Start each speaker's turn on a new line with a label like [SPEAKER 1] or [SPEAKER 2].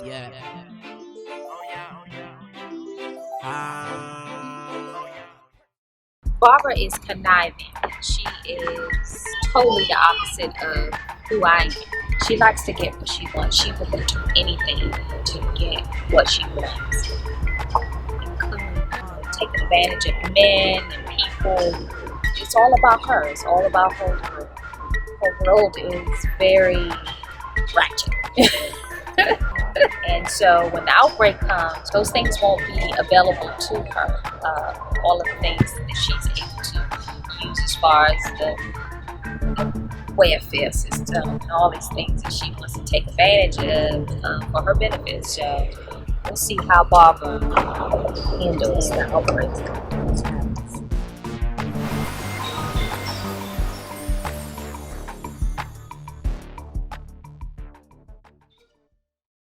[SPEAKER 1] Yeah.
[SPEAKER 2] Barbara is conniving. She is totally the opposite of who I am. She likes to get what she wants. She will do anything to get what she wants. Taking advantage of men and people. It's all about her. It's all about her world. Her world is very ratchet. And so when the outbreak comes, those things won't be available to her. All of the things that she's able to use as far as the welfare system and all these things that she wants to take advantage of for her benefit. So we'll see how Barbara handles the outbreak.